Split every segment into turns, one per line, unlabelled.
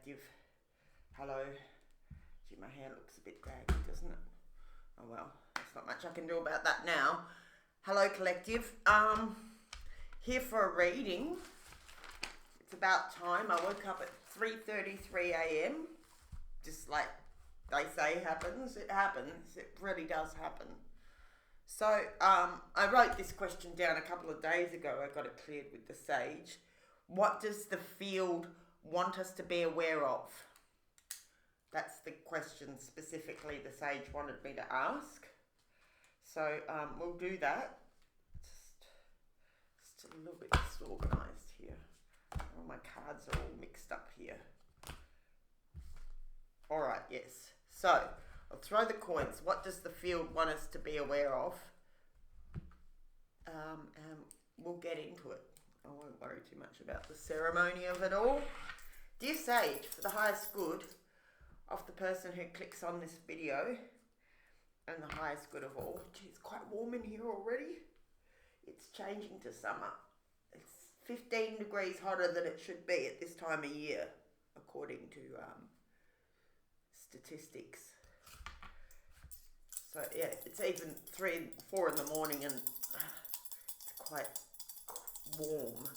collective. Hello. Gee, my hair looks a bit draggy, doesn't it? Oh well, there's not much I can do about that now. Hello collective. Here for a reading. It's about time. I woke up at 3:33 a.m. Just like they say happens. It happens. It really does happen. So I wrote this question down a couple of days ago. I got it cleared with the sage. What does the field want us to be aware of? That's the question specifically the sage wanted me to ask. So we'll do that. Just a little bit disorganized here. All my cards are all mixed up here. All right, yes. So I'll throw the coins. What does the field want us to be aware of? And we'll get into it. I won't worry too much about the ceremony of it all. Dear Sage, for the highest good of the person who clicks on this video and the highest good of all. Gee, it's quite warm in here already. It's changing to summer. It's 15 degrees hotter than it should be at this time of year, according to statistics. So yeah, it's even 3, 4 in the morning and it's quite warm.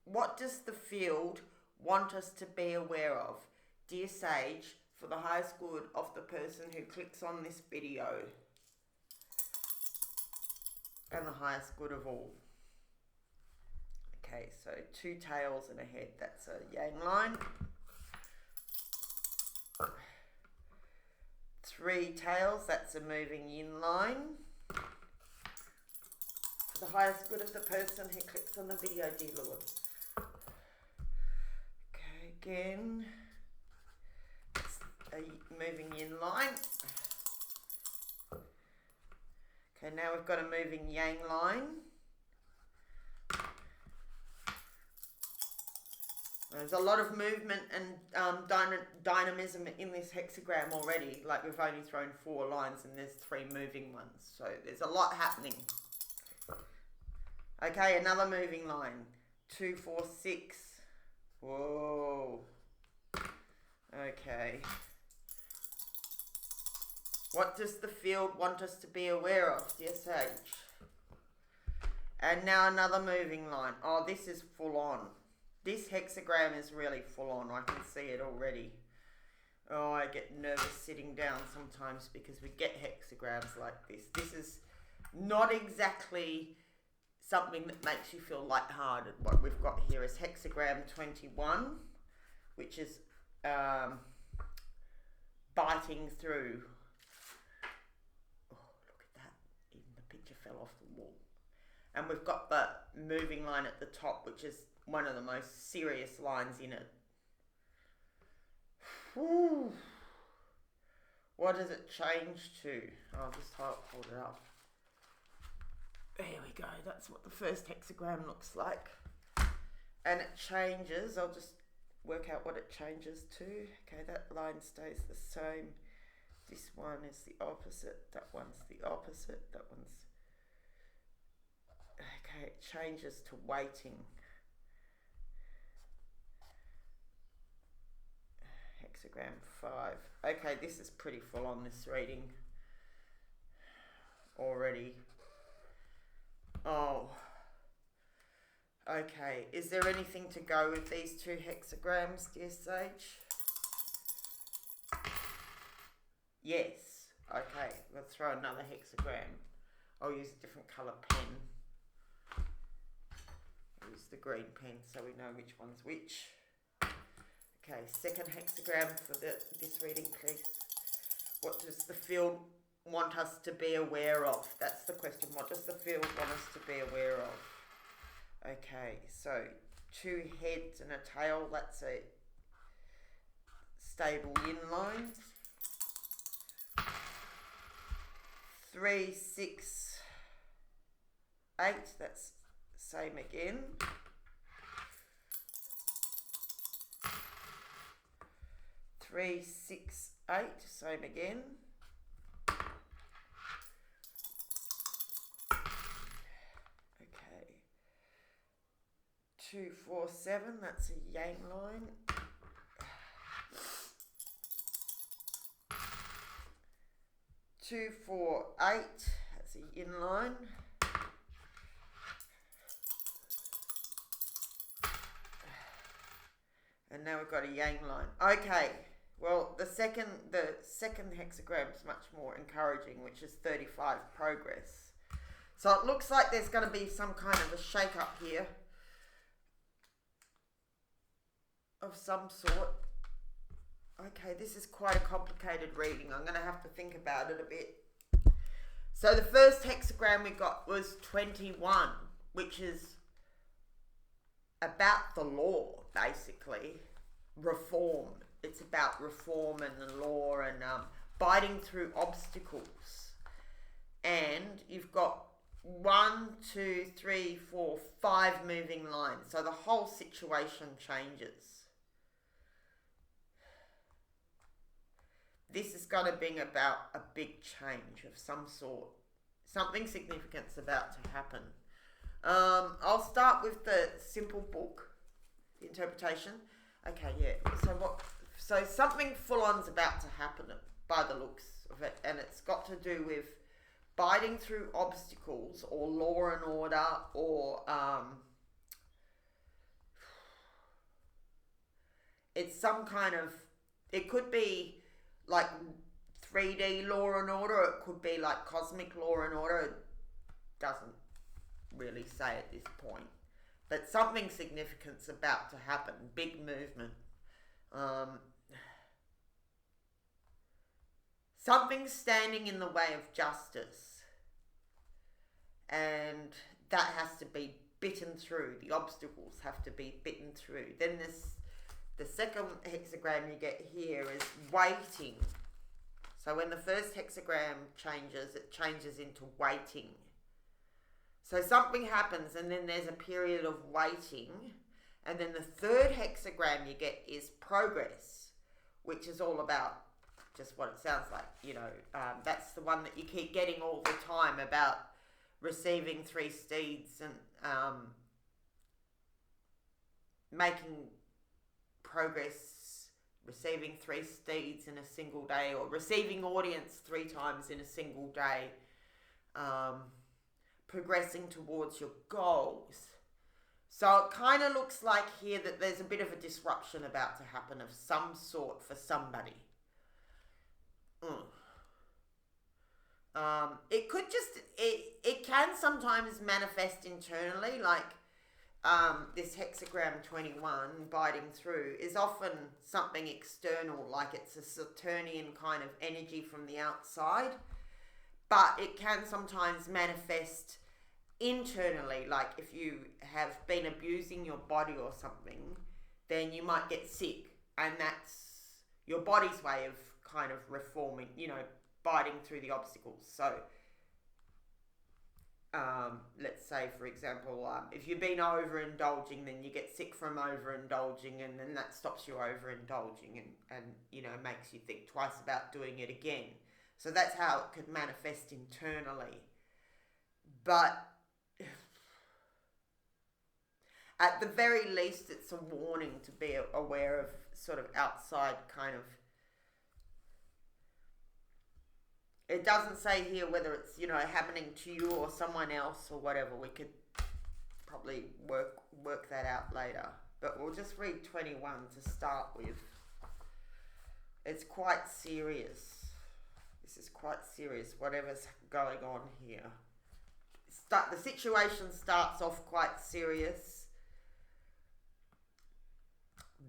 What does the field want us to be aware of? Dear Sage, for the highest good of the person who clicks on this video and the highest good of all. Okay, so 2 tails and a head, that's a yang line. 3 tails, that's a moving yin line. For the highest good of the person who clicks on the video, dear Lord. Okay, again, it's a moving yin line. Okay, now we've got a moving yang line. There's a lot of movement and dynamism in this hexagram already. Like we've only thrown 4 lines and there's 3 moving ones. So there's a lot happening. Okay, another moving line. 2, 4, 6. Whoa. Okay. What does the field want us to be aware of, dear Sage? And now another moving line. Oh, this is full on. This hexagram is really full on. I can see it already. Oh, I get nervous sitting down sometimes because we get hexagrams like this. This is not exactly something that makes you feel lighthearted. What we've got here is hexagram 21, which is biting through. Oh, look at that. Even the picture fell off the wall. And we've got the moving line at the top, which is one of the most serious lines in it. Whew. What does it change to? I'll just hold it up. There we go. That's what the first hexagram looks like. And it changes. I'll just work out what it changes to. Okay, that line stays the same. This one is the opposite. That one's the opposite. That one's... Okay, it changes to waiting. Hexagram 5. Okay, this is pretty full on, this reading already. Oh. Okay, is there anything to go with these 2 hexagrams, dear Sage? Yes. Okay, let's throw another hexagram. I'll use a different colour pen. Use the green pen so we know which one's which. Okay, second hexagram for this reading, please. What does the field want us to be aware of? That's the question. What does the field want us to be aware of? Okay, so 2 heads and a tail. That's a stable yin line. 3, 6, 8. That's same again. 3, 6, 8, same again. Okay. 2, 4, 7, that's a yang line. 2, 4, 8, that's a yin line. And now we've got a yang line. Okay, well the second hexagram is much more encouraging, which is 35 progress. So it looks like there's going to be some kind of a shake up here of some sort. Okay, this is quite a complicated reading. I'm going to have to think about it a bit. So the first hexagram we got was 21, which is about the law, basically. Reform. It's about reform and the law and biting through obstacles. And you've got 1, 2, 3, 4, 5 moving lines. So the whole situation changes. This is going to bring about a big change of some sort. Something significant's about to happen. I'll start with the simple book, the interpretation. Okay, yeah. So something full-on's about to happen by the looks of it, and it's got to do with biting through obstacles or law and order or it's some kind of, it could be like 3D law and order, it could be like cosmic law and order. It doesn't really say at this point, but something significant's about to happen. Big movement. Something's standing in the way of justice, and that has to be bitten through. The obstacles have to be bitten through. Then the second hexagram you get here is waiting. So when the first hexagram changes, it changes into waiting. So something happens and then there's a period of waiting. And then the third hexagram you get is progress, which is all about just what it sounds like. You know, that's the one that you keep getting all the time about receiving 3 steeds and making progress, receiving 3 steeds in a single day, or receiving audience 3 times in a single day, progressing towards your goals. So it kind of looks like here that there's a bit of a disruption about to happen of some sort for somebody. It could just, it can sometimes manifest internally, like this hexagram 21, biting through, is often something external, like it's a Saturnian kind of energy from the outside, but it can sometimes manifest internally, like if you have been abusing your body or something, then you might get sick, and that's your body's way of kind of reforming, you know, biting through the obstacles. So let's say, for example, if you've been overindulging, then you get sick from overindulging, and then that stops you overindulging and you know, makes you think twice about doing it again. So that's how it could manifest internally. But at the very least, it's a warning to be aware of sort of outside kind of. It doesn't say here whether it's, you know, happening to you or someone else or whatever. We could probably work that out later. But we'll just read 21 to start with. It's quite serious. This is quite serious, whatever's going on here. The situation starts off quite serious.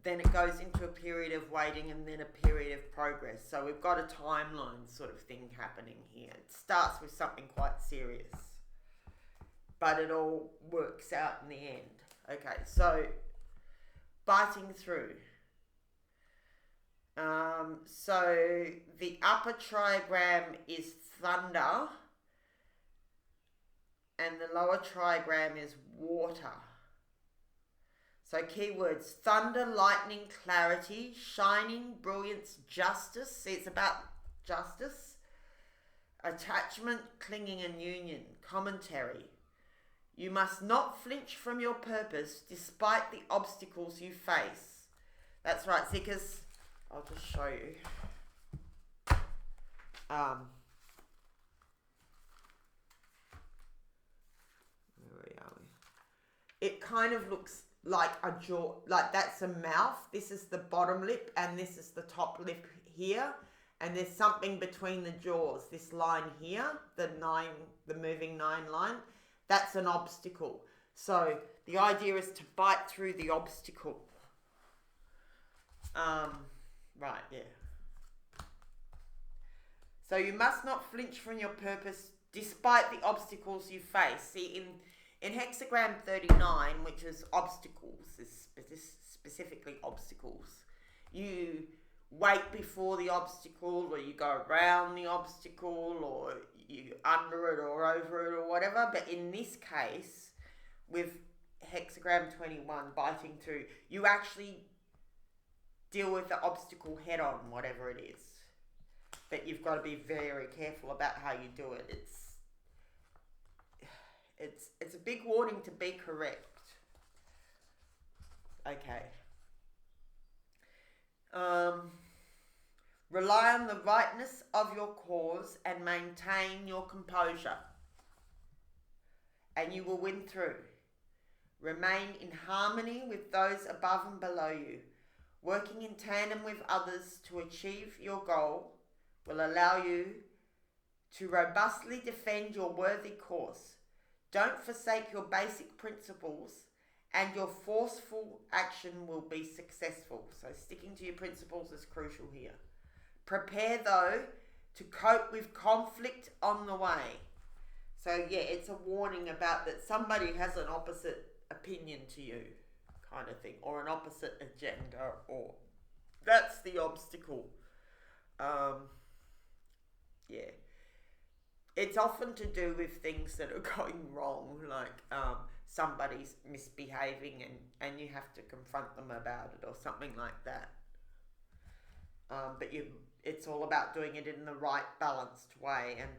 Then it goes into a period of waiting and then a period of progress. So we've got a timeline sort of thing happening here. It starts with something quite serious, but it all works out in the end. Okay, so biting through. So the upper trigram is thunder and the lower trigram is water. So keywords: thunder, lightning, clarity, shining, brilliance, justice. See, it's about justice. Attachment, clinging and union. Commentary. You must not flinch from your purpose despite the obstacles you face. That's right, see, because I'll just show you. Where are we? It kind of looks like a jaw, like that's a mouth. This is the bottom lip and this is the top lip here. And there's something between the jaws. This line here, the moving 9 line, that's an obstacle. So the idea is to bite through the obstacle. Right, yeah. So you must not flinch from your purpose despite the obstacles you face. See, in hexagram 39, which is obstacles, is specifically obstacles, you wait before the obstacle, or you go around the obstacle, or you under it or over it or whatever. But in this case, with hexagram 21, biting through, you actually deal with the obstacle head on, whatever it is. But you've got to be very careful about how you do it. It's a big warning to be correct. Okay. Rely on the rightness of your cause and maintain your composure, and you will win through. Remain in harmony with those above and below you. Working in tandem with others to achieve your goal will allow you to robustly defend your worthy course. Don't forsake your basic principles, and your forceful action will be successful. So sticking to your principles is crucial here. Prepare, though, to cope with conflict on the way. So yeah, it's a warning about that somebody has an opposite opinion to you, kind of thing, or an opposite agenda, or that's the obstacle. Yeah. It's often to do with things that are going wrong, like somebody's misbehaving and you have to confront them about it or something like that. But it's all about doing it in the right balanced way and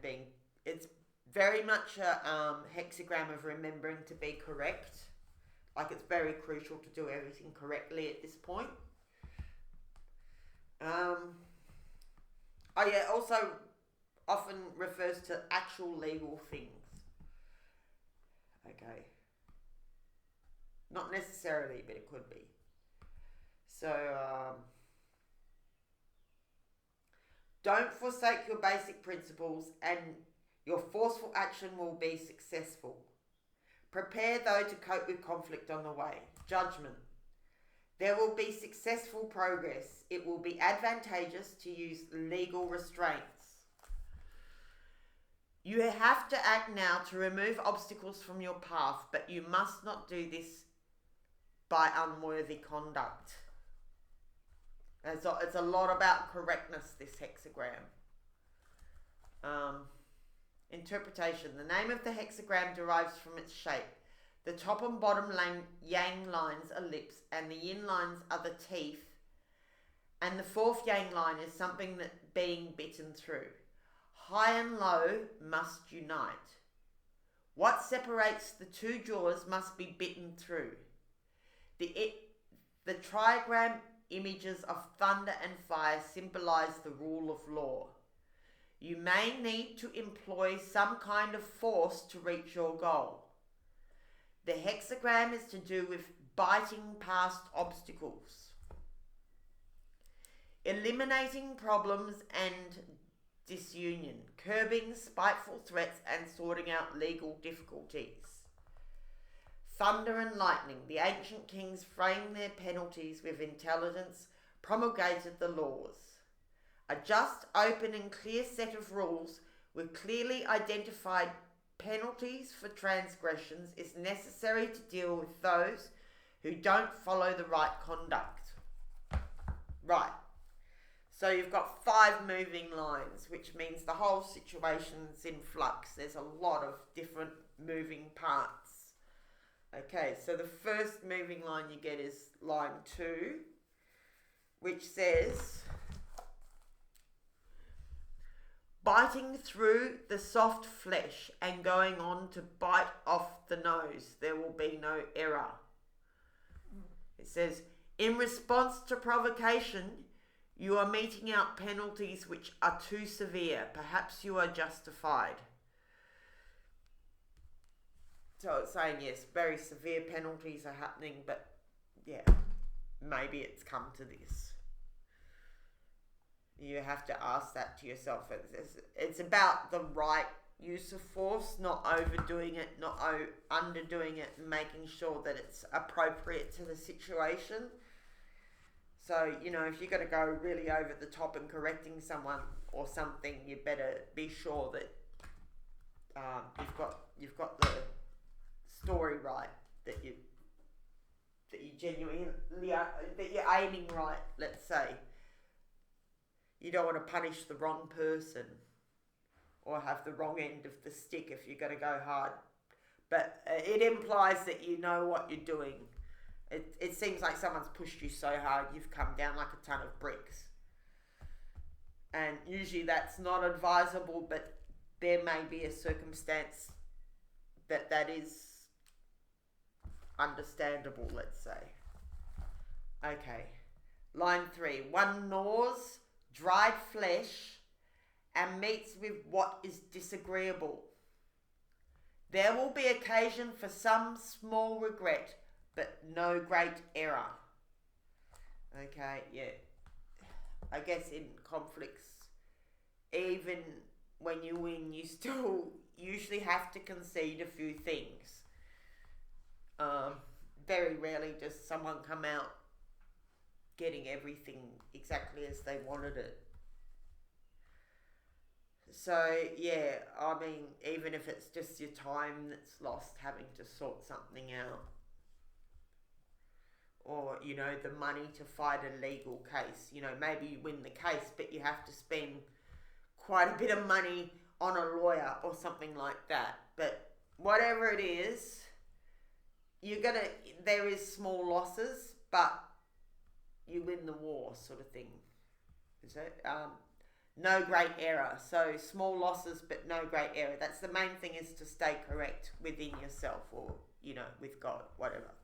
it's very much a hexagram of remembering to be correct. Like, it's very crucial to do everything correctly at this point. Also often refers to actual legal things. Okay. Not necessarily, but it could be. So, don't forsake your basic principles, and your forceful action will be successful. Prepare, though, to cope with conflict on the way. Judgment. There will be successful progress. It will be advantageous to use legal restraints. You have to act now to remove obstacles from your path, but you must not do this by unworthy conduct. It's a lot about correctness, this hexagram. Interpretation. The name of the hexagram derives from its shape. The top and bottom yang lines are lips, and the yin lines are the teeth. And the fourth yang line is something that being bitten through. High and low must unite. What separates the two jaws must be bitten through. The trigram images of thunder and fire symbolize the rule of law. You may need to employ some kind of force to reach your goal. The hexagram is to do with biting past obstacles, eliminating problems and disunion, curbing spiteful threats, and sorting out legal difficulties. Thunder and lightning. The ancient kings framed their penalties with intelligence, promulgated the laws. A just, open and clear set of rules with clearly identified penalties for transgressions is necessary to deal with those who don't follow the right conduct. Right. So you've got 5 moving lines, which means the whole situation's in flux. There's a lot of different moving parts. Okay, so the first moving line you get is line 2, which says, biting through the soft flesh and going on to bite off the nose. There will be no error. It says, in response to provocation, you are meting out penalties which are too severe. Perhaps you are justified. So it's saying, yes, very severe penalties are happening, but yeah, maybe it's come to this. You have to ask that to yourself. It's about the right use of force, not overdoing it, not underdoing it, and making sure that it's appropriate to the situation. So, you know, if you're going to go really over the top and correcting someone or something, you better be sure that you've got the story right, that you genuinely that you're aiming right. Let's say you don't want to punish the wrong person or have the wrong end of the stick if you're going to go hard, but it implies that you know what you're doing. It seems like someone's pushed you so hard you've come down like a ton of bricks, and usually that's not advisable, but there may be a circumstance that is understandable, let's say. Okay, line 3. One gnaws dried flesh and meets with what is disagreeable. There will be occasion for some small regret, but no great error. Okay, yeah. I guess in conflicts, even when you win, you still usually have to concede a few things. Very rarely does someone come out getting everything exactly as they wanted it. So, yeah, I mean, even if it's just your time that's lost having to sort something out. Or, you know, the money to fight a legal case. You know, maybe you win the case, but you have to spend quite a bit of money on a lawyer or something like that. But whatever it is, there is small losses, but you win the war, sort of thing. Is it? No great error. So small losses, but no great error. That's the main thing, is to stay correct within yourself, or, you know, with God, whatever.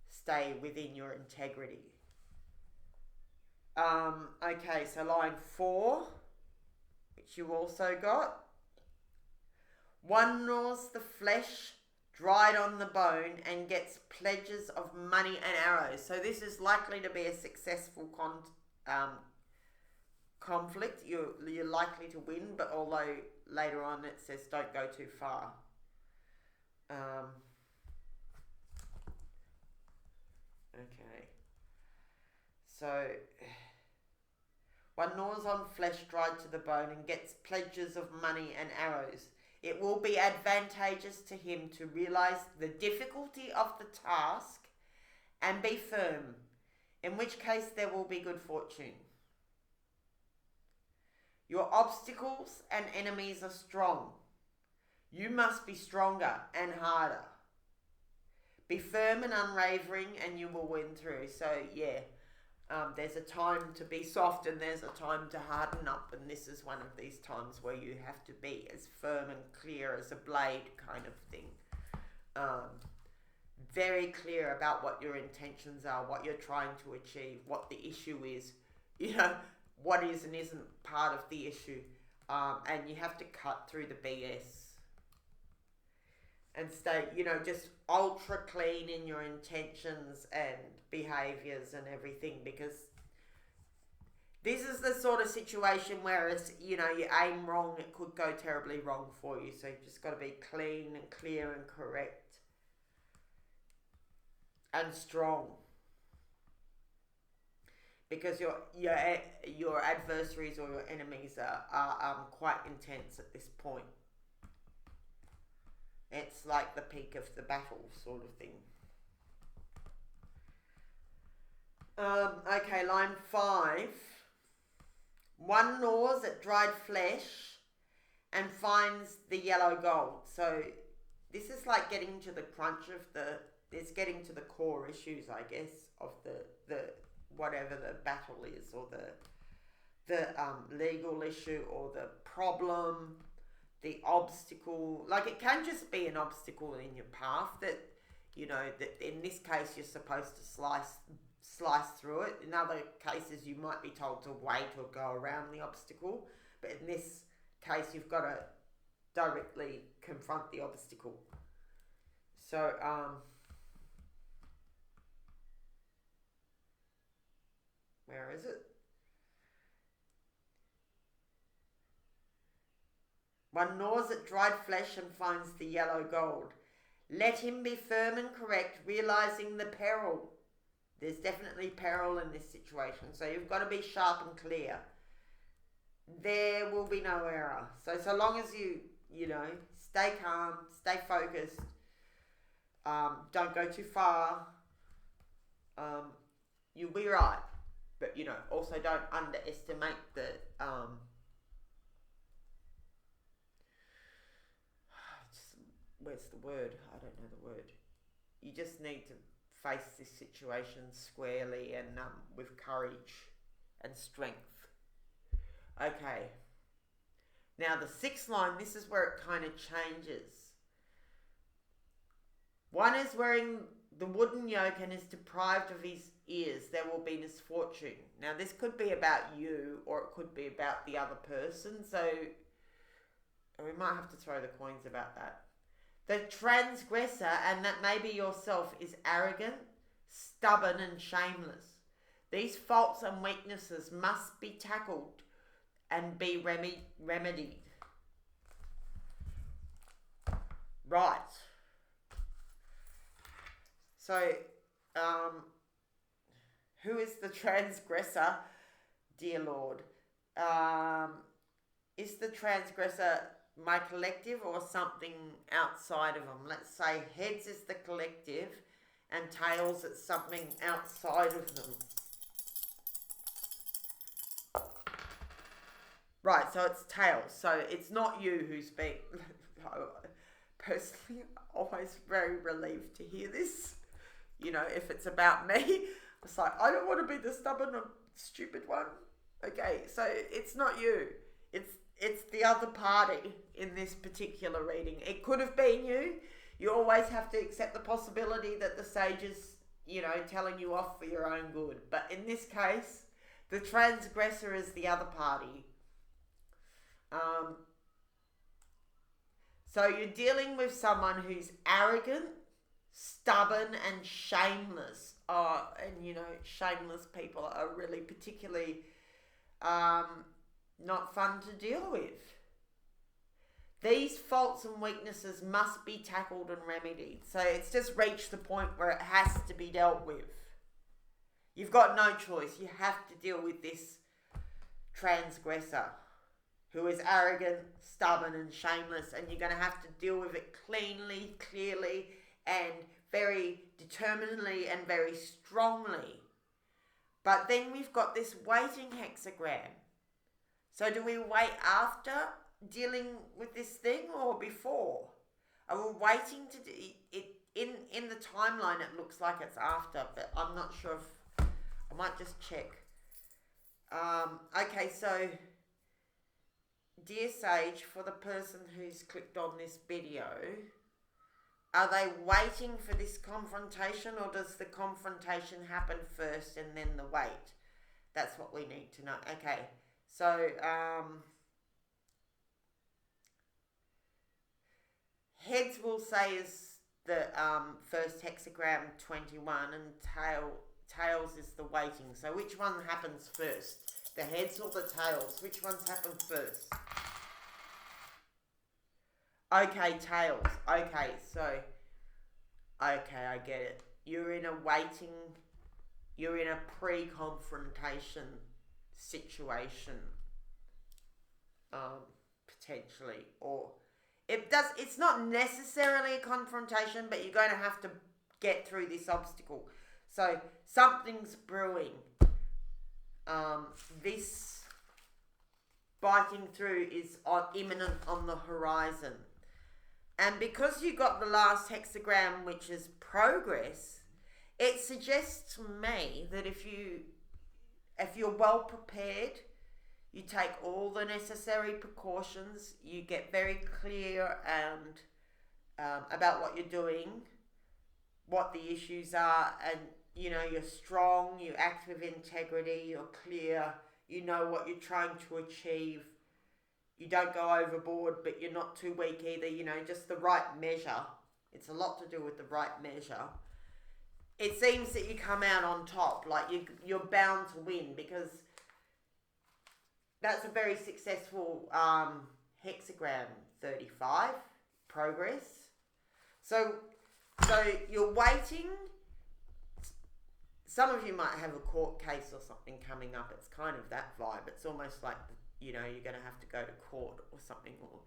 Stay within your integrity. Okay, so line 4, which you also got. One gnaws the flesh dried on the bone and gets pledges of money and arrows. So this is likely to be a successful conflict. You're likely to win, but although later on it says don't go too far. Okay. So one gnaws on flesh dried to the bone and gets pledges of money and arrows. It will be advantageous to him to realize the difficulty of the task and be firm, in which case there will be good fortune. Your obstacles and enemies are strong. You must be stronger and harder. Be firm and unwavering and you will win through. So yeah, there's a time to be soft and there's a time to harden up, and this is one of these times where you have to be as firm and clear as a blade, kind of thing. Very clear about what your intentions are, what you're trying to achieve, what the issue is, you know, what is and isn't part of the issue, and you have to cut through the BS and stay, you know, just ultra clean in your intentions and behaviours and everything, because this is the sort of situation where it's, you know, you aim wrong, it could go terribly wrong for you. So you've just got to be clean and clear and correct and strong, because your adversaries or your enemies are quite intense at this point. It's like the peak of the battle, sort of thing. Okay, line 5. One gnaws at dried flesh and finds the yellow gold. So this is like getting to the crunch of it's getting to the core issues, I guess, of the whatever the battle is, or the legal issue or the problem, the obstacle. Like, it can just be an obstacle in your path that, you know, that in this case you're supposed to slice through it. In other cases you might be told to wait or go around the obstacle, but in this case you've got to directly confront the obstacle. So where is it? One gnaws at dried flesh and finds the yellow gold. Let him be firm and correct, realizing the peril. There's definitely peril in this situation, so you've got to be sharp and clear. There will be no error. So long as you know, stay calm, stay focused, don't go too far, you'll be right. But, you know, also don't underestimate the where's the word? I don't know the word. You just need to face this situation squarely and with courage and strength. Okay. Now the sixth line, this is where it kind of changes. One is wearing the wooden yoke and is deprived of his ears. There will be misfortune. Now this could be about you, or it could be about the other person. So we might have to throw the coins about that. The transgressor, and that may be yourself, is arrogant, stubborn and shameless. These faults and weaknesses must be tackled and be remedied. Right. So, who is the transgressor, dear Lord? Is the transgressor my collective or something outside of them? Let's say heads is the collective and tails is something outside of them. Right, so it's tails. So it's not you who's being... Personally, always very relieved to hear this. You know, if it's about me, it's like, I don't want to be the stubborn or stupid one. Okay, so it's not you. It's the other party in this particular reading. It could have been you. You always have to accept the possibility that the sage is, you know, telling you off for your own good. But in this case, the transgressor is the other party. So you're dealing with someone who's arrogant, stubborn and shameless. And you know, shameless people are really particularly not fun to deal with. These faults and weaknesses must be tackled and remedied. So it's just reached the point where it has to be dealt with. You've got no choice. You have to deal with this transgressor who is arrogant, stubborn and shameless, and you're going to have to deal with it cleanly, clearly, and very determinedly and very strongly. But then we've got this waiting hexagram. So do we wait after dealing with this thing or before? Are we waiting to do it? In the timeline it looks like it's after, but I'm not sure if... I might just check. Okay, so... Dear Sage, for the person who's clicked on this video, are they waiting for this confrontation, or does the confrontation happen first and then the wait? That's what we need to know. Okay, so heads will say is the first hexagram 21, and tails is the waiting. So which one happens first? The heads or the tails? Which ones happen first? Okay, tails. Okay, so... Okay, I get it. You're in a pre-confrontation situation. Potentially. Or... It's not necessarily a confrontation, but you're going to have to get through this obstacle. So, something's brewing. This biting through is imminent on the horizon. And because you got the last hexagram, which is progress, it suggests to me that if you're well prepared, You take all the necessary precautions. You get very clear and about what you're doing, what the issues are, and you're strong. You act with integrity. You're clear. You know what you're trying to achieve. You don't go overboard, but you're not too weak either. Just the right measure. It's a lot to do with the right measure. It seems that you come out on top, like you're bound to win, because that's a very successful hexagram 35 progress. So you're waiting. Some of you might have a court case or something coming up. It's kind of that vibe. It's almost like you're going to have to go to court or something, or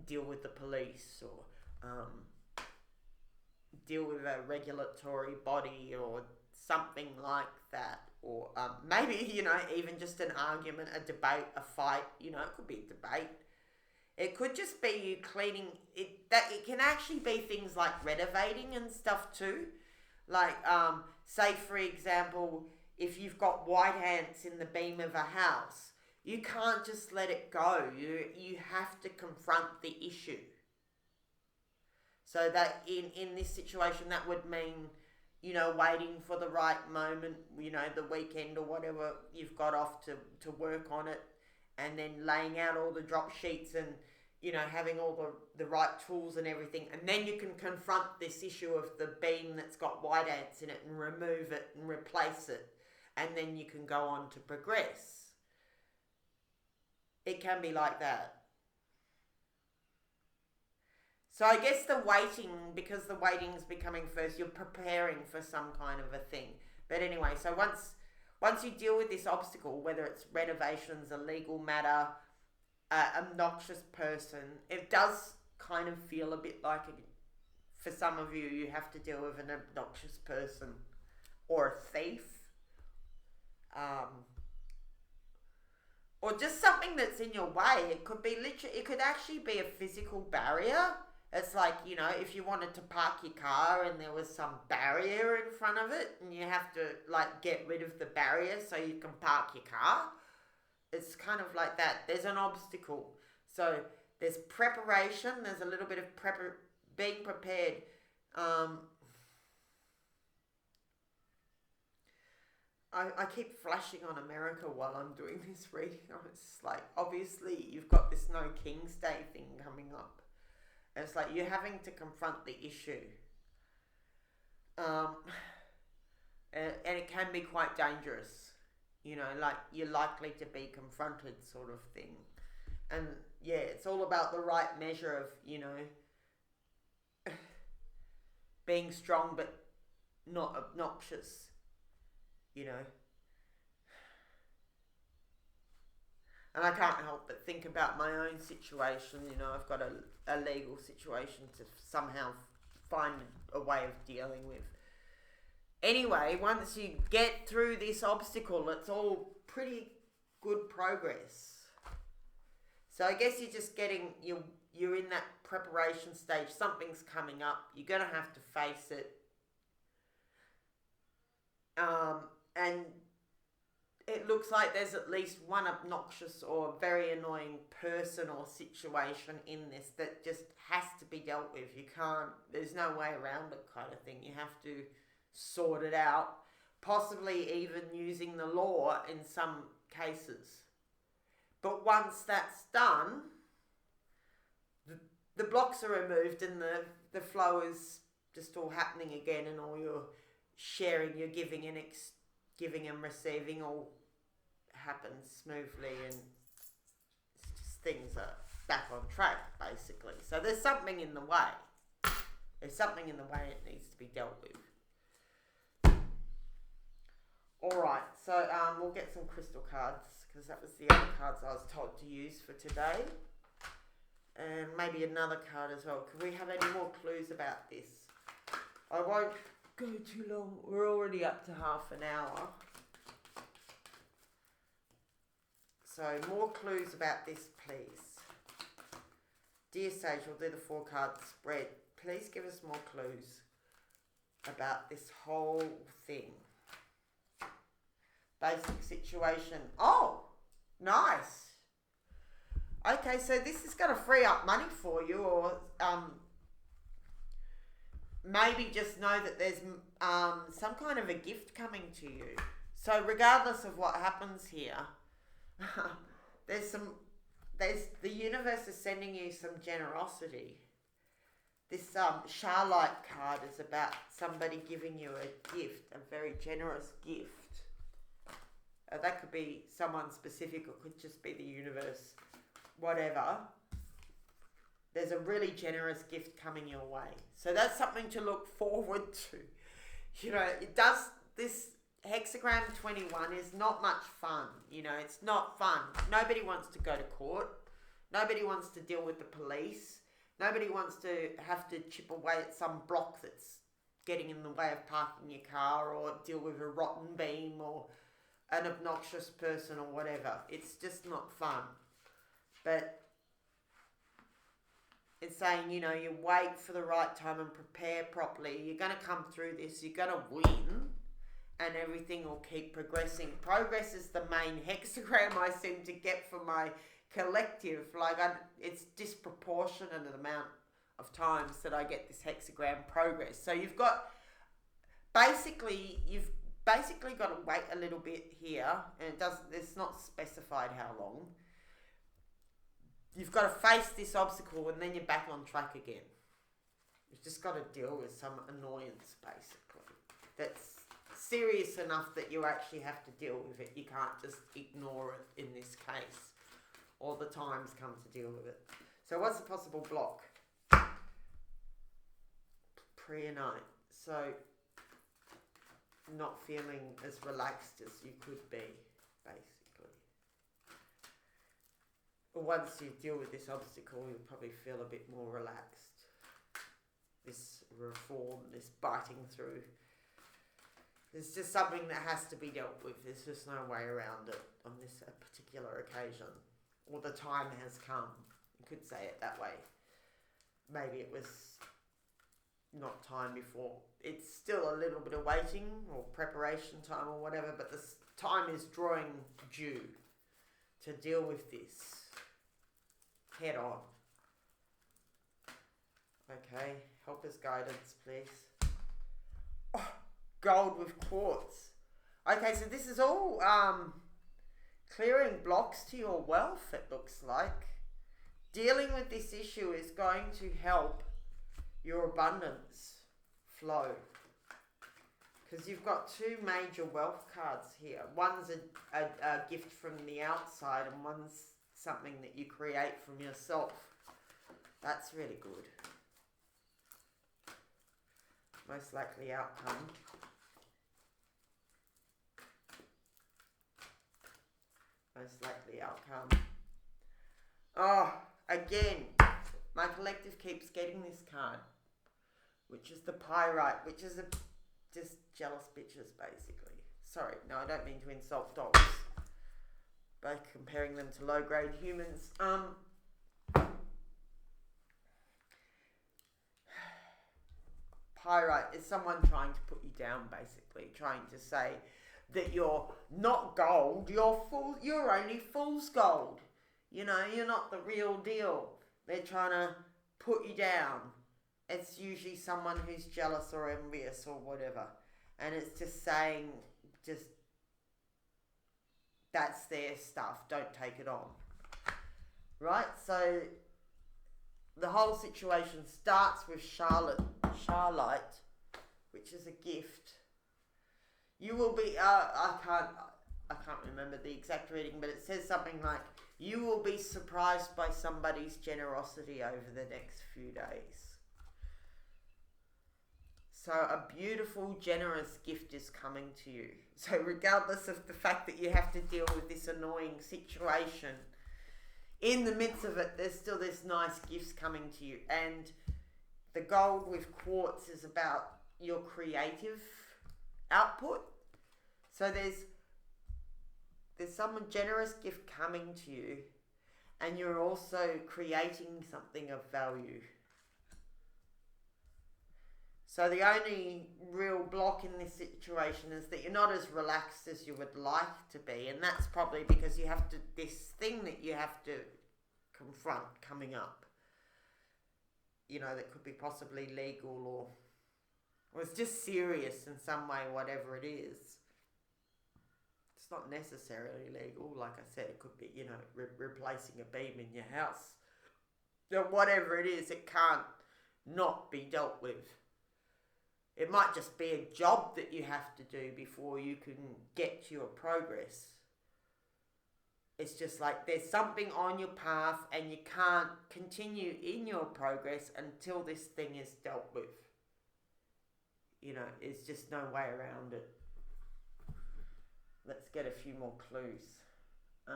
deal with the police, or deal with a regulatory body or something like that, or maybe even just an argument, a debate, a fight. It could be a debate. It could just be you cleaning it. That it can actually be things like renovating and stuff too. Like say for example, if you've got white ants in the beam of a house, you can't just let it go. You have to confront the issue. So that in this situation, that would mean, waiting for the right moment, the weekend or whatever you've got off to work on it, and then laying out all the drop sheets and, having all the right tools and everything. And then you can confront this issue of the beam that's got white ants in it and remove it and replace it. And then you can go on to progress. It can be like that. So I guess the waiting, because the waiting is becoming first, you're preparing for some kind of a thing. But anyway, so once you deal with this obstacle, whether it's renovations, a legal matter, obnoxious person, it does kind of feel a bit like, for some of you, you have to deal with an obnoxious person or a thief. Or just something that's in your way. It could be it could actually be a physical barrier. It's like, if you wanted to park your car and there was some barrier in front of it and you have to get rid of the barrier so you can park your car. It's kind of like that. There's an obstacle. So there's preparation. There's a little bit of being prepared. I keep flashing on America while I'm doing this reading. It's like, obviously you've got this No King's Day thing coming up. And it's like you're having to confront the issue. And it can be quite dangerous. Like you're likely to be confronted sort of thing. And yeah, it's all about the right measure of, being strong but not obnoxious. And I can't help but think about my own situation. I've got a legal situation to somehow find a way of dealing with. Anyway, once you get through this obstacle, it's all pretty good progress. So I guess you're just you're in that preparation stage. Something's coming up. You're going to have to face it. And it looks like there's at least one obnoxious or very annoying person or situation in this that just has to be dealt with. There's no way around it kind of thing. You have to sort it out, possibly even using the law in some cases. But once that's done, the blocks are removed and the flow is just all happening again, and all your sharing, your giving and receiving all happens smoothly, and it's just things are back on track basically. So there's something in the way. There's something in the way it needs to be dealt with. Alright, so we'll get some crystal cards, because that was the other cards I was told to use for today. And maybe another card as well. Can we have any more clues about this? I won't go too long. We're already up to half an hour. So more clues about this, please. Dear Sage, we'll do the 4 card spread. Please give us more clues about this whole thing. Basic situation. Oh, Nice. Okay, so this is going to free up money for you, or maybe just know that there's some kind of a gift coming to you. So regardless of what happens here, there's the universe is sending you some generosity. This Starlight card is about somebody giving you a gift, a very generous gift. That could be someone specific, or could just be the universe, whatever. There's a really generous gift coming your way. So that's something to look forward to. You know, this hexagram 21 is not much fun. You know, it's not fun. Nobody wants to go to court. Nobody wants to deal with the police. Nobody wants to have to chip away at some block that's getting in the way of parking your car, or deal with a rotten beam or an obnoxious person or whatever. It's just not fun. But it's saying, you know, you wait for the right time and prepare properly. You're going to come through this. You're going to win. And everything will keep progressing. Progress is the main hexagram I seem to get for my collective. It's disproportionate amount of times that I get this hexagram progress. So you've basically got to wait a little bit here, and it's not specified how long. You've got to face this obstacle, and then you're back on track again. You've just got to deal with some annoyance, basically. That's serious enough that you actually have to deal with it. You can't just ignore it in this case. All the times come to deal with it. So what's the possible block? Pre-night. So not feeling as relaxed as you could be, basically. But once you deal with this obstacle, you'll probably feel a bit more relaxed. This reform, this biting through. It's just something that has to be dealt with. There's just no way around it on this particular occasion. Or the time has come. You could say it that way. Maybe it was not time before. It's still a little bit of waiting or preparation time or whatever, but this time is drawing due to deal with this head on. Okay, helper's guidance, please. Oh, gold with quartz. Okay, so this is all clearing blocks to your wealth, it looks like. Dealing with this issue is going to help your abundance flow. Because you've got two major wealth cards here. One's a gift from the outside, and one's something that you create from yourself. That's really good. Most likely outcome. Most likely outcome. Oh, again, my collective keeps getting this card, which is the pyrite, which is just jealous bitches, basically. Sorry, no, I don't mean to insult dogs by comparing them to low-grade humans. Pyrite is someone trying to put you down, basically, trying to say that you're not gold, you're only fool's gold. You know, you're not the real deal. They're trying to put you down. It's usually someone who's jealous or envious or whatever. And it's just saying, that's their stuff, don't take it on. Right, so the whole situation starts with Starlight, which is a gift. You will be, I can't remember the exact reading, but it says something like, you will be surprised by somebody's generosity over the next few days. So a beautiful, generous gift is coming to you. So regardless of the fact that you have to deal with this annoying situation, in the midst of it, there's still this nice gifts coming to you. And the gold with quartz is about your creative output. So there's some generous gift coming to you, and you're also creating something of value. So the only real block in this situation is that you're not as relaxed as you would like to be, and that's probably because you have to, this thing that you have to confront coming up, you know, that could be possibly legal or it's just serious in some way, whatever it is. It's not necessarily legal. Like I said, it could be, you know, replacing a beam in your house. Whatever it is, it can't not be dealt with. It might just be a job that you have to do before you can get to your progress. It's just like there's something on your path and you can't continue in your progress until this thing is dealt with. You know, there's just no way around it. Let's get a few more clues. Okay,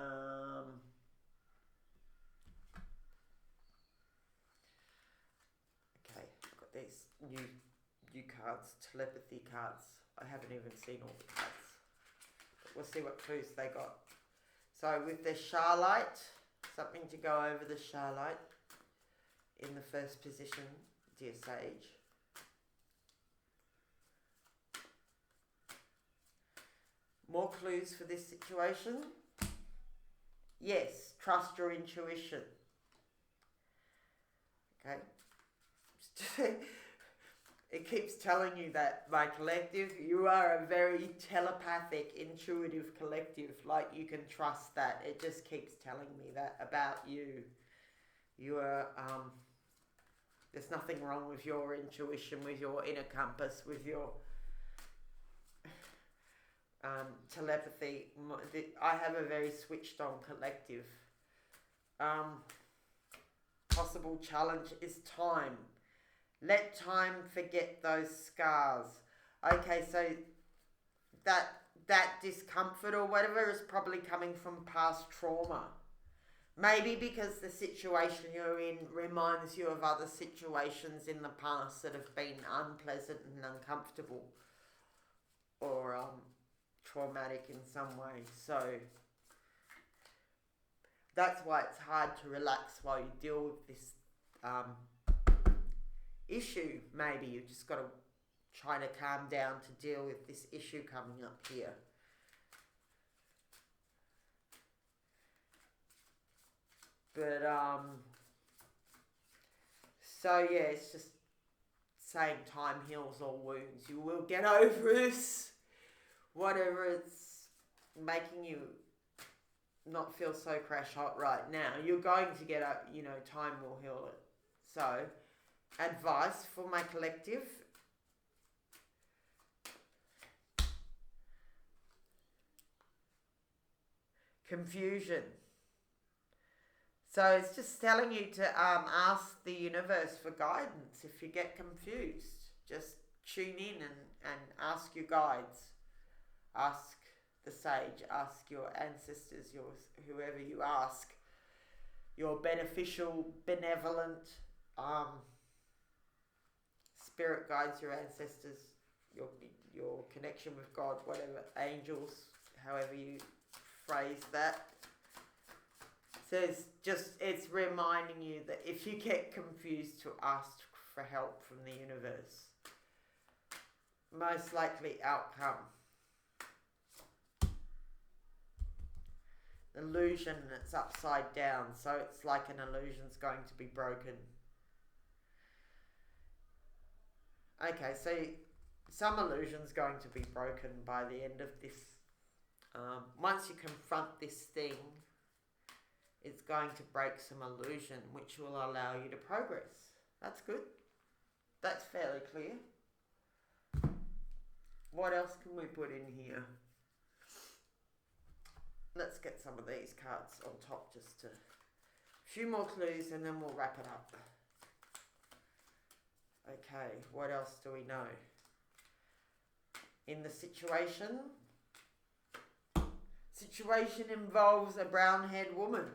I've got these new cards, telepathy cards. I haven't even seen all the cards. But we'll see what clues they got. So with the Starlight, something to go over the Starlight in the first position, dear Sage. More clues for this situation? Yes, trust your intuition. Okay. It keeps telling you that, my collective, you are a very telepathic, intuitive collective. Like, you can trust that. It just keeps telling me that about you. You are, there's nothing wrong with your intuition, with your inner compass, with your telepathy. I have a very switched on collective. Possible challenge is time. Let time forget those scars. Okay, so that discomfort or whatever is probably coming from past trauma. Maybe because the situation you're in reminds you of other situations in the past that have been unpleasant and uncomfortable or traumatic in some way. So that's why it's hard to relax while you deal with this issue. Maybe you've just got to try to calm down to deal with this issue coming up here. But so yeah, it's just saying time heals all wounds. You will get over this. Whatever it's making you not feel so crash hot right now, you're going to get up, you know, time will heal it. So, advice for my collective. Confusion. So it's just telling you to ask the universe for guidance if you get confused. Just tune in and ask your guides. Ask the sage, ask your ancestors, whoever you ask, your beneficial, benevolent spirit guides, your ancestors, your connection with God, whatever, angels, however you phrase that. So it's reminding you that if you get confused, to ask for help from the universe. Most likely outcome. Illusion, it's upside down, so it's like an illusion's going to be broken. Okay, so some illusion's going to be broken by the end of this. Once you confront this thing, it's going to break some illusion, which will allow you to progress. That's good. That's fairly clear. What else can we put in here? Let's get some of these cards on top, just to... A few more clues and then we'll wrap it up. Okay, what else do we know? In the situation involves a brown-haired woman.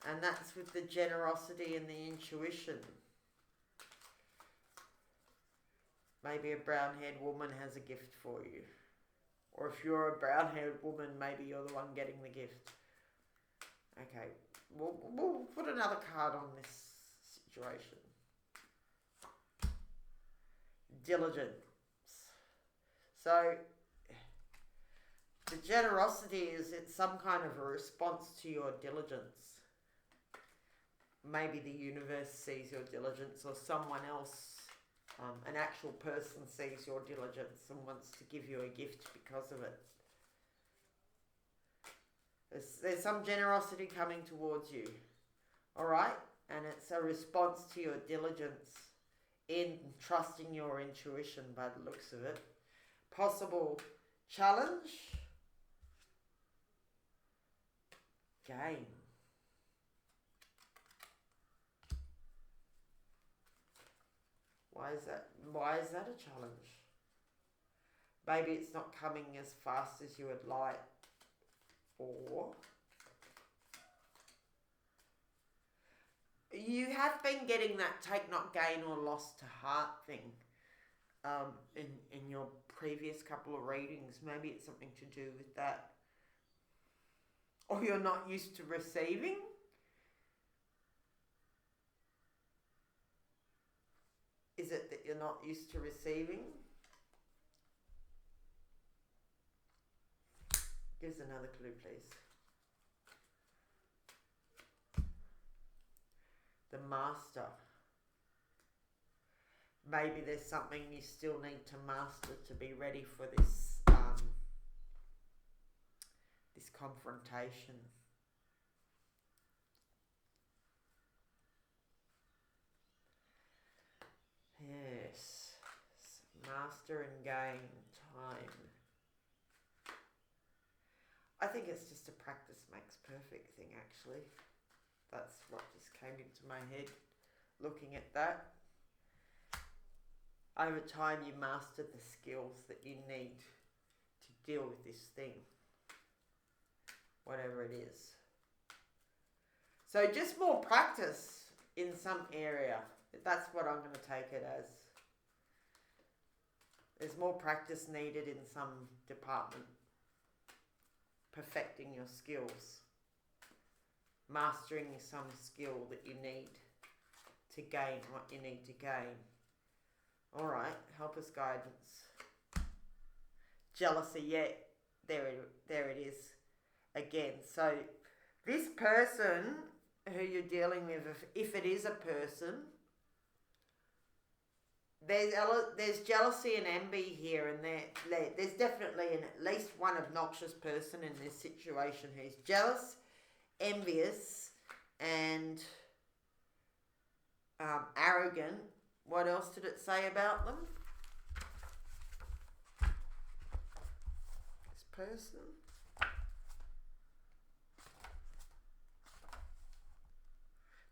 And that's with the generosity and the intuition. Maybe a brown-haired woman has a gift for you. Or if you're a brown-haired woman, maybe you're the one getting the gift. Okay, we'll put another card on this situation. diligence. So the generosity is it's some kind of a response to your diligence. Maybe the universe sees your diligence, or someone else, an actual person sees your diligence and wants to give you a gift because of it. There's some generosity coming towards you, all right? And it's a response to your diligence in trusting your intuition by the looks of it. Possible challenge, gain. Why is that? Why is that a challenge? Maybe it's not coming as fast as you would like, or you have been getting that take not gain or loss to heart thing in your previous couple of readings. Maybe it's something to do with that. Or you're not used to receiving. Is it that you're not used to receiving? Give us another clue, please. The master. Maybe there's something you still need to master to be ready for this this confrontation. Yes. Master and gain time. I think it's just a practice makes perfect thing, actually. That's what just came into my head looking at that. Over time you master the skills that you need to deal with this thing, whatever it is. So just more practice in some area. That's what I'm going to take it as. There's more practice needed in some department. Perfecting your skills. Mastering some skill that you need to gain what you need to gain. Alright, help us guidance. Jealousy, yeah, there it is. Again, so this person who you're dealing with, if it is a person, there's jealousy and envy here, and there's definitely at least one obnoxious person in this situation who's jealous, envious, and arrogant. What else did it say about them? This person.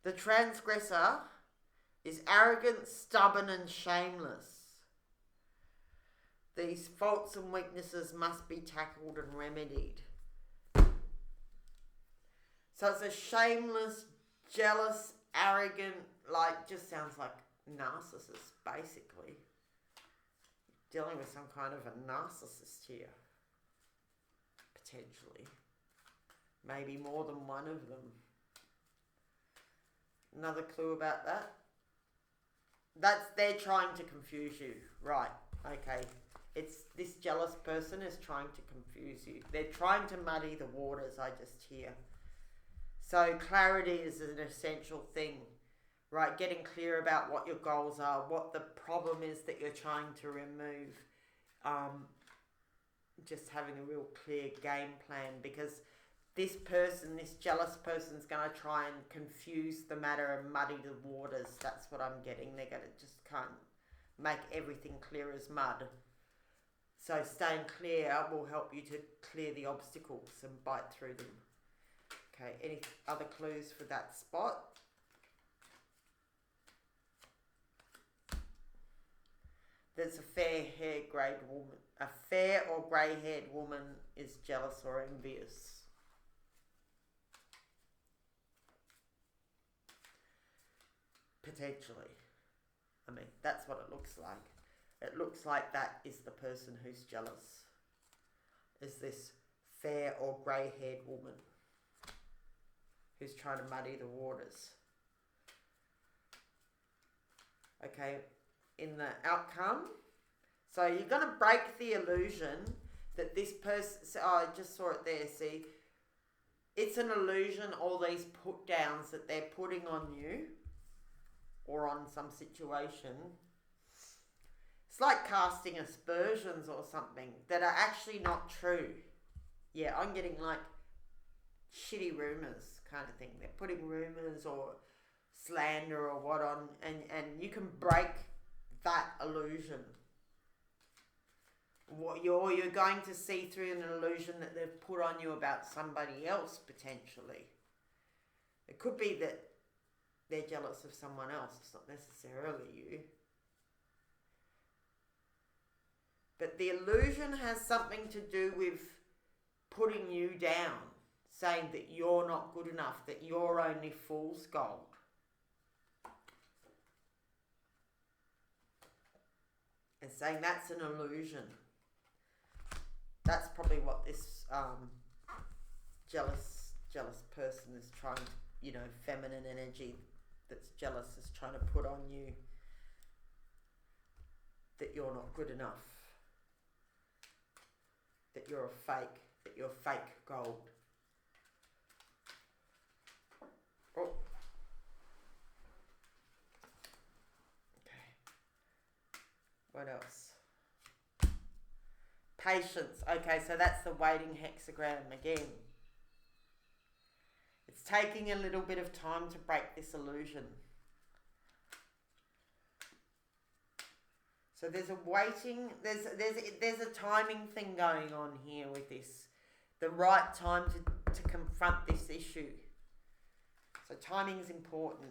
The transgressor is arrogant, stubborn, and shameless. These faults and weaknesses must be tackled and remedied. So it's a shameless, jealous, arrogant, just sounds like narcissist, basically. Dealing with some kind of a narcissist here. Potentially. Maybe more than one of them. Another clue about that? They're trying to confuse you. Right, okay. It's this jealous person is trying to confuse you. They're trying to muddy the waters, I just hear. So clarity is an essential thing. Right, getting clear about what your goals are, what the problem is that you're trying to remove. Just having a real clear game plan, because this person, this jealous person, is going to try and confuse the matter and muddy the waters. That's what I'm getting. They're going to just can't make everything clear as mud. So staying clear will help you to clear the obstacles and bite through them. Okay, any other clues for that spot? There's a fair-haired woman. A fair or grey-haired woman is jealous or envious. Potentially. I mean, that's what it looks like. It looks like that is the person who's jealous. Is this fair or grey-haired woman who's trying to muddy the waters. Okay, in the outcome. So you're going to break the illusion that this person, oh, I just saw it there, see, it's an illusion, all these put downs that they're putting on you or on some situation. It's like casting aspersions or something that are actually not true. Yeah, I'm getting like shitty rumours kind of thing. They're putting rumours or slander or what on, and you can break that illusion. What you're going to see through an illusion that they've put on you about somebody else potentially. It could be that they're jealous of someone else. It's not necessarily you. But the illusion has something to do with putting you down, saying that you're not good enough, that you're only fool's gold. And saying that's an illusion. That's probably what this jealous person is trying to, feminine energy that's jealous is trying to put on you, that you're not good enough, that you're a fake, that you're fake gold. Oh. Okay. What else? Patience. Okay, so that's the waiting hexagram again. It's taking a little bit of time to break this illusion. So there's a waiting, there's a timing thing going on here with this. The right time to confront this issue. So timing's important.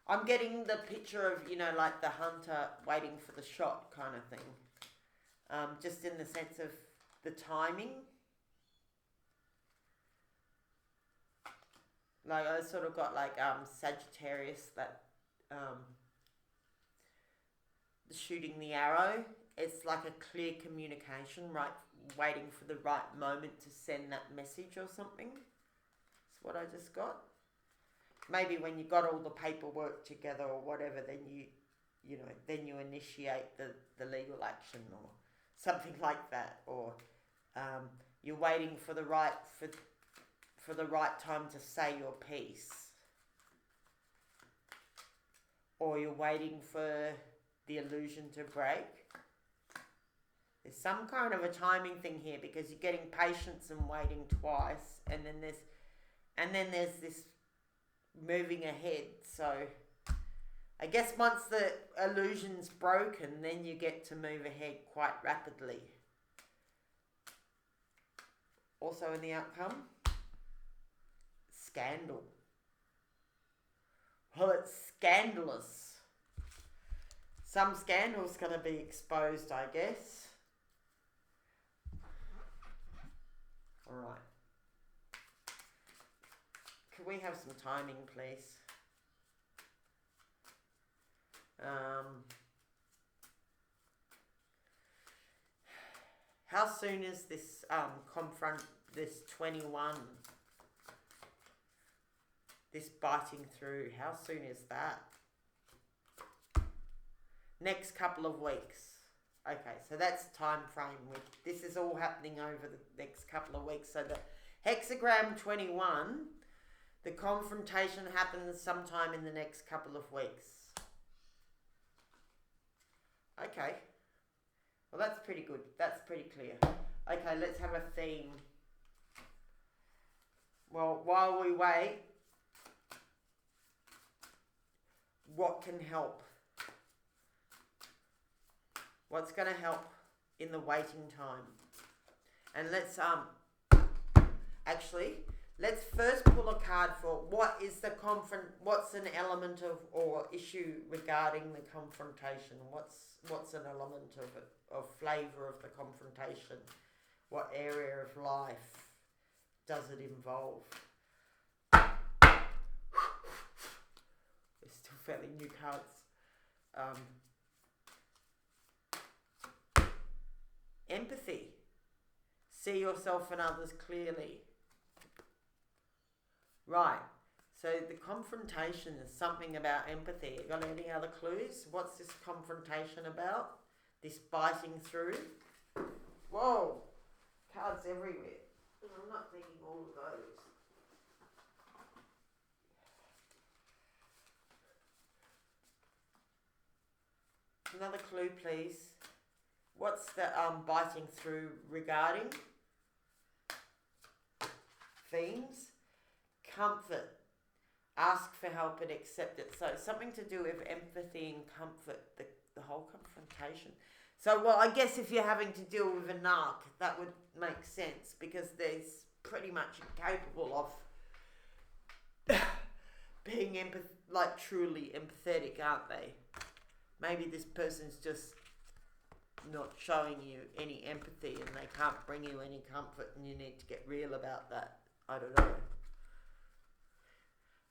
I'm getting the picture of, like the hunter waiting for the shot kind of thing. Just in the sense of the timing. Like I sort of got like Sagittarius, that shooting the arrow. It's like a clear communication, right? Waiting for the right moment to send that message or something. That's what I just got. Maybe when you got all the paperwork together or whatever, then you initiate the legal action or something like that, or you're waiting for the right time to say your piece, or you're waiting for the illusion to break. There's some kind of a timing thing here because you're getting patience and waiting twice, and then there's this moving ahead. So I guess once the illusion's broken, then you get to move ahead quite rapidly. Also in the outcome, scandal. Well, it's scandalous. Some scandal's going to be exposed, I guess. All right. Can we have some timing, please? How soon is this this 21, this biting through? How soon is that? Next couple of weeks. Okay, so that's time frame. This is all happening over the next couple of weeks. So the hexagram 21, the confrontation happens sometime in the next couple of weeks. Okay. Well, that's pretty good. That's pretty clear. Okay, let's have a theme. Well, while we wait, what can help? What's going to help in the waiting time? And let's let's first pull a card for what is the what's an element of or issue regarding the confrontation? What's an element of it, of flavour of the confrontation? What area of life does it involve? They're still fairly new cards. Empathy. See yourself and others clearly. Right. So the confrontation is something about empathy. You got any other clues? What's this confrontation about? This biting through? Whoa! Cards everywhere. And I'm not thinking all of those. Another clue, please. What's the biting through regarding? Themes. Comfort. Ask for help and accept it. So something to do with empathy and comfort, the whole confrontation. So, well, I guess if you're having to deal with a narc, that would make sense because they're pretty much incapable of being truly empathetic, aren't they? Maybe this person's just not showing you any empathy and they can't bring you any comfort and you need to get real about that. I don't know.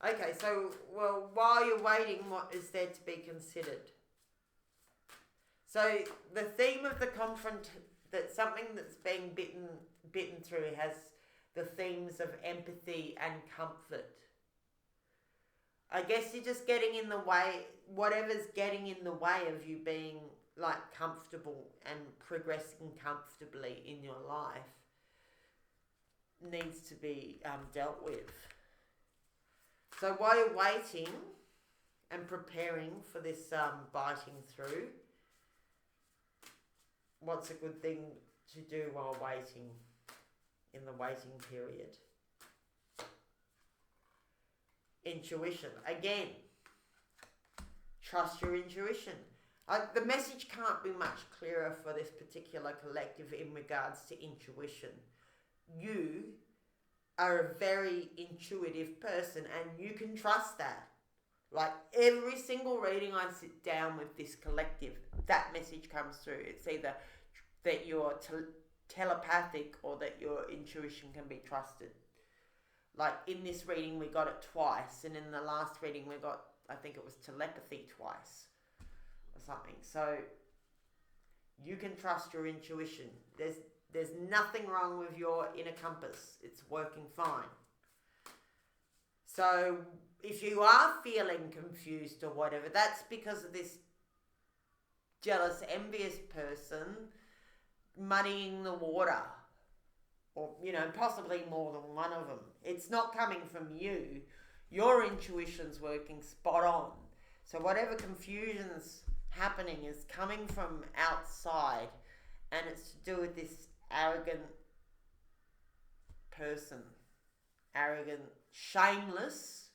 Okay, so, well, while you're waiting, what is there to be considered? So, the theme of the that something that's being bitten through has the themes of empathy and comfort. I guess you're just getting in the way, whatever's getting in the way of you being, comfortable and progressing comfortably in your life needs to be dealt with. So while you're waiting and preparing for this biting through, what's a good thing to do while waiting in the waiting period? Intuition. Again, trust your intuition. The message can't be much clearer for this particular collective in regards to intuition. You are a very intuitive person and you can trust that. Like every single reading I sit down with this collective, that message comes through. It's either that you're telepathic or that your intuition can be trusted. Like in this reading we got it twice, and in the last reading we got, I think it was telepathy twice or something. So you can trust your intuition. There's nothing wrong with your inner compass. It's working fine. So if you are feeling confused or whatever, that's because of this jealous, envious person muddying the water. Or, possibly more than one of them. It's not coming from you. Your intuition's working spot on. So whatever confusion's happening is coming from outside, and it's to do with this arrogant person. Arrogant, shameless.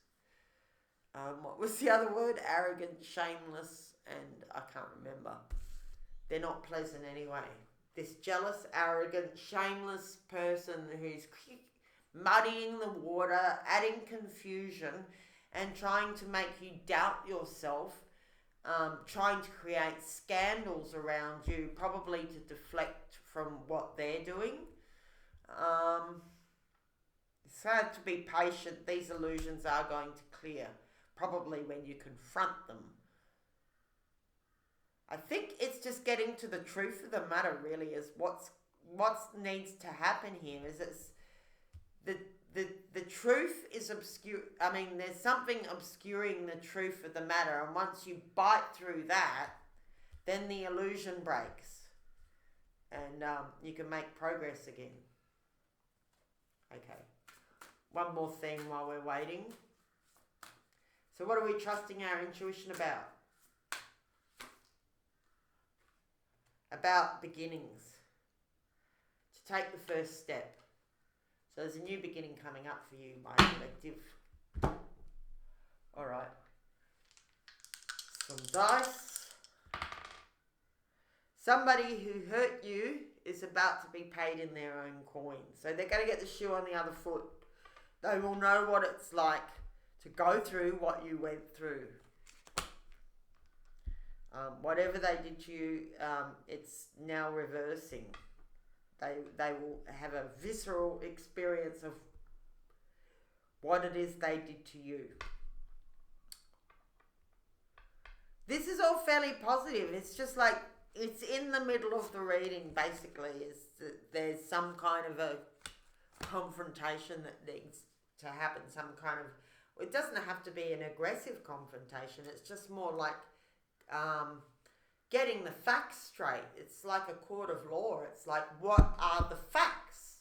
What was the other word? Arrogant, shameless, and I can't remember. They're not pleasant anyway. This jealous, arrogant, shameless person who's muddying the water, adding confusion, and trying to make you doubt yourself, trying to create scandals around you, probably to deflect from what they're doing. So to be patient, these illusions are going to clear, probably when you confront them. I think it's just getting to the truth of the matter, really, is what needs to happen here. Is the truth is obscure. I mean, there's something obscuring the truth of the matter, and once you bite through that, then the illusion breaks, and you can make progress again. Okay, one more thing while we're waiting. So what are we trusting our intuition about? About beginnings. To take the first step. So there's a new beginning coming up for you, my collective. Alright. Some dice. Somebody who hurt you is about to be paid in their own coin. So they're going to get the shoe on the other foot. They will know what it's like to go through what you went through. Whatever they did to you, it's now reversing. They will have a visceral experience of what it is they did to you. This is all fairly positive. It's just like, it's in the middle of the reading, basically. There's some kind of a confrontation that needs to happen, some kind of It doesn't have to be an aggressive confrontation. It's just more like getting the facts straight. It's like a court of law. It's like, what are the facts?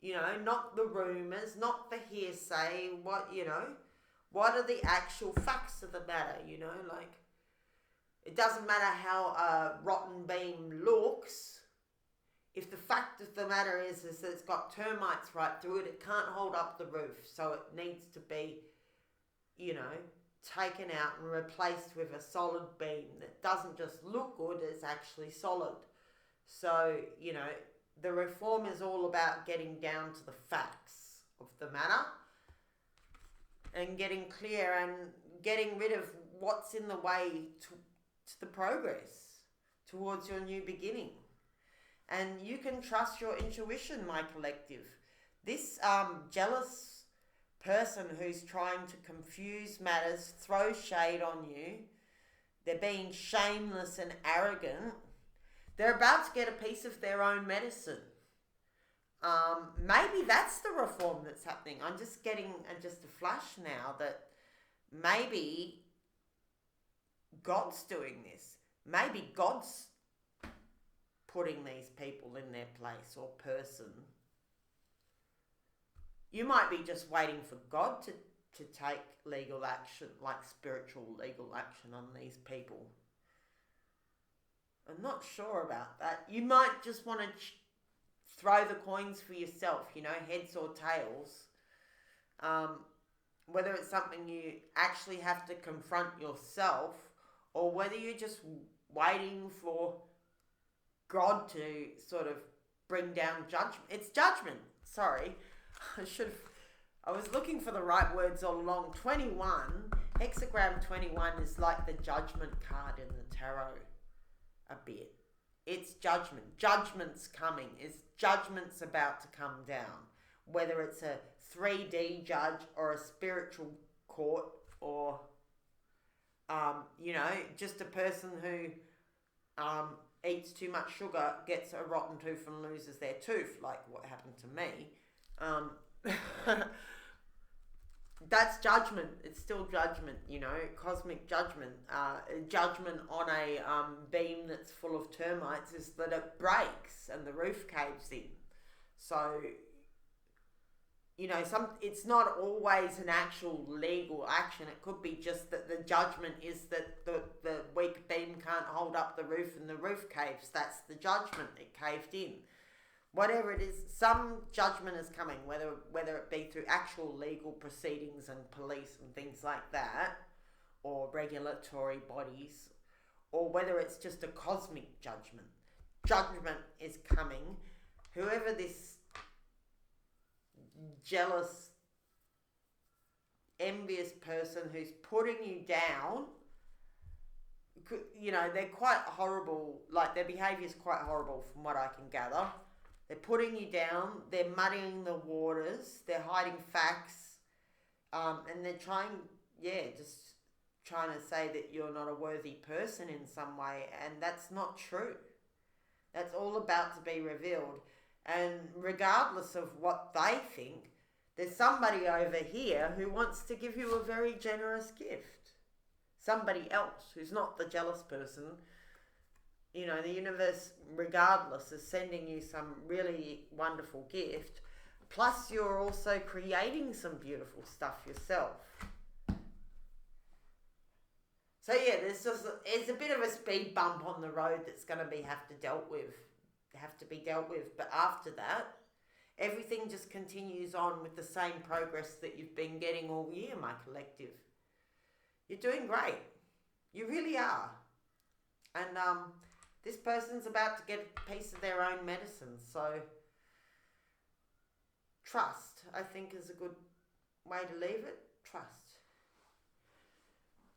You know, not the rumours, not the hearsay. What are the actual facts of the matter? You know, like, it doesn't matter how a rotten beam looks. If the fact of the matter is that it's got termites right through it, it can't hold up the roof. So it needs to be, taken out and replaced with a solid beam that doesn't just look good, it's actually solid. So, the reform is all about getting down to the facts of the matter and getting clear and getting rid of what's in the way to the progress towards your new beginning. And you can trust your intuition, my collective. This jealous person who's trying to confuse matters, throw shade on you, they're being shameless and arrogant, they're about to get a piece of their own medicine. Maybe that's the reform that's happening. I'm just getting just a flash now that maybe God's doing this. Maybe God's putting these people in their place or person. You might be just waiting for God to take legal action, like spiritual legal action on these people. I'm not sure about that. You might just want to throw the coins for yourself, heads or tails. Whether it's something you actually have to confront yourself or whether you're just waiting for God to sort of bring down judgment. It's judgment. Sorry. I was looking for the right words all along. 21, hexagram 21 is like the judgment card in the tarot a bit. It's judgment. Judgment's coming. It's judgment's about to come down. Whether it's a 3D judge or a spiritual court or, just a person who eats too much sugar, gets a rotten tooth and loses their tooth, like what happened to me. That's judgment. It's still judgment, cosmic judgment. Judgment on a beam that's full of termites is that it breaks and the roof caves in. So, it's not always an actual legal action. It could be just that the judgment is that the weak beam can't hold up the roof and the roof caves. That's the judgment. It caved in. Whatever it is, some judgment is coming, whether it be through actual legal proceedings and police and things like that, or regulatory bodies, or whether it's just a cosmic judgment. Judgment is coming. Whoever this jealous, envious person who's putting you down, they're quite horrible, like their behaviour is quite horrible from what I can gather. They're putting you down, they're muddying the waters, they're hiding facts, and they're trying to say that you're not a worthy person in some way, and that's not true. That's all about to be revealed. And regardless of what they think, there's somebody over here who wants to give you a very generous gift. Somebody else who's not the jealous person. The universe, regardless, is sending you some really wonderful gift. Plus, you're also creating some beautiful stuff yourself. So yeah, there's a bit of a speed bump on the road that's going to have to be dealt with. But after that, everything just continues on with the same progress that you've been getting all year, my collective. You're doing great. You really are. And this person's about to get a piece of their own medicine. So trust, I think, is a good way to leave it. Trust.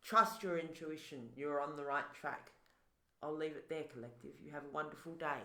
Trust your intuition. You're on the right track. I'll leave it there, collective. You have a wonderful day.